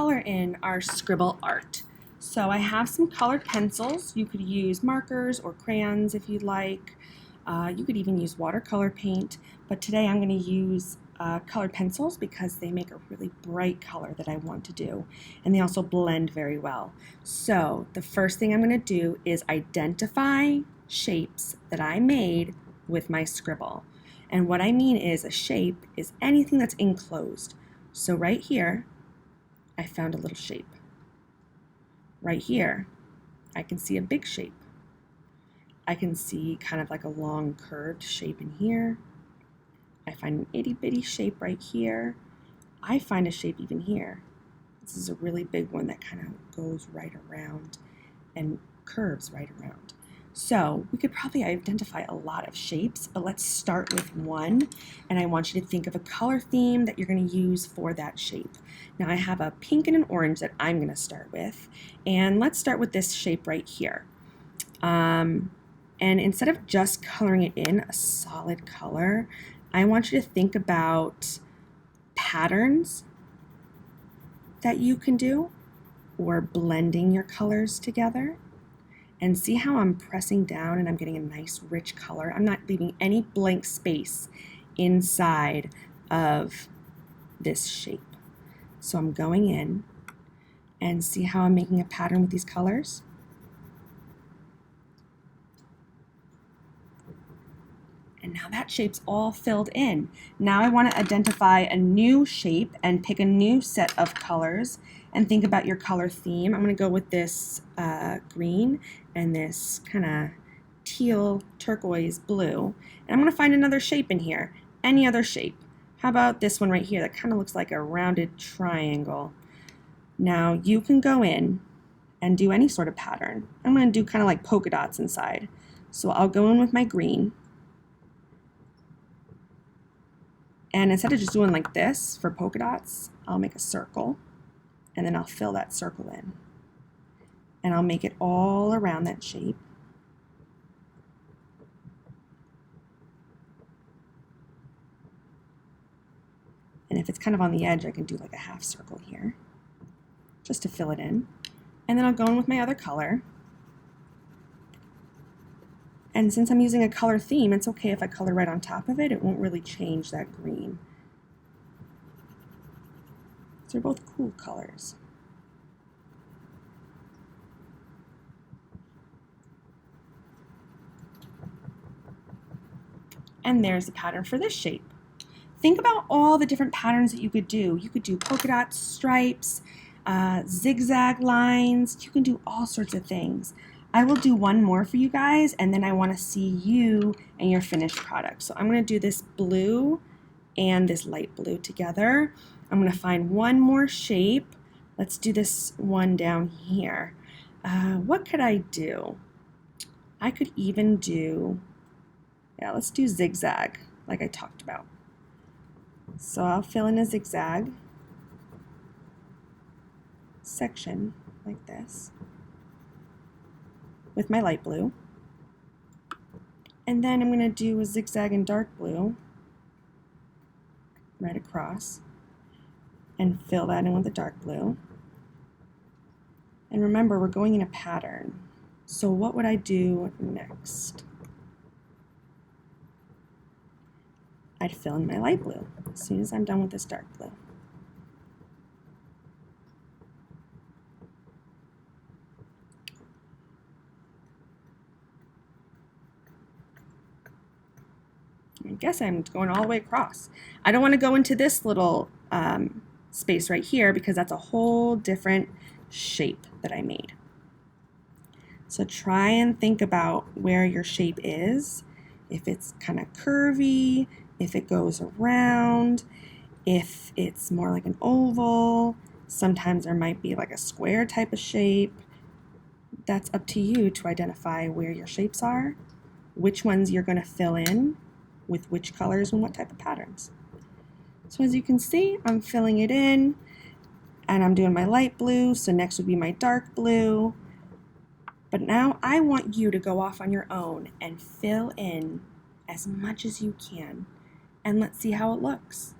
color in our scribble art. So I have some colored pencils. You could use markers or crayons if you'd like. You could even use watercolor paint, but today I'm going to use colored pencils because they make a really bright color that I want to do, and they also blend very well. So the first thing I'm going to do is identify shapes that I made with my scribble. And what I mean is a shape is anything that's enclosed. So right here, I found a little shape. Right here, I can see a big shape. I can see kind of like a long curved shape in here. I find an itty bitty shape right here. I find a shape even here. This is a really big one that kind of goes right around and curves right around. So we could probably identify a lot of shapes, but let's start with one. And I want you to think of a color theme that you're going to use for that shape. Now I have a pink and an orange that I'm going to start with. And let's start with this shape right here. And instead of just coloring it in a solid color, I want you to think about patterns that you can do or blending your colors together. And see how I'm pressing down and I'm getting a nice rich color. I'm not leaving any blank space inside of this shape. So I'm going in and see how I'm making a pattern with these colors. And now that shape's all filled in. Now I want to identify a new shape and pick a new set of colors and think about your color theme. I'm going to go with this green and this kind of teal turquoise blue. And I'm going to find another shape in here. Any other shape. How about this one right here that kind of looks like a rounded triangle. Now you can go in and do any sort of pattern. I'm going to do kind of like polka dots inside. So I'll go in with my green. And instead of just doing like this for polka dots, I'll make a circle, and then I'll fill that circle in. And I'll make it all around that shape. And if it's kind of on the edge, I can do like a half circle here, just to fill it in. And then I'll go in with my other color. And since I'm using a color theme, it's okay if I color right on top of it. It won't really change that green. So they're both cool colors. And there's the pattern for this shape. Think about all the different patterns that you could do. You could do polka dots, stripes, zigzag lines. You can do all sorts of things. I will do one more for you guys, and then I want to see you and your finished product. So I'm going to do this blue and this light blue together. I'm going to find one more shape. Let's do this one down here. What could I do? I could even do, let's do zigzag like I talked about. So I'll fill in a zigzag section like this with my light blue. And then I'm going to do a zigzag in dark blue right across and fill that in with the dark blue. And remember, we're going in a pattern. So what would I do next? I'd fill in my light blue as soon as I'm done with this dark blue. I guess I'm going all the way across. I don't want to go into this little space right here because that's a whole different shape that I made. So try and think about where your shape is, if it's kind of curvy, if it goes around, if it's more like an oval. Sometimes there might be like a square type of shape. That's up to you to identify where your shapes are, which ones you're going to fill in with which colors and what type of patterns. So as you can see, I'm filling it in and I'm doing my light blue, so next would be my dark blue. But now I want you to go off on your own and fill in as much as you can, and let's see how it looks.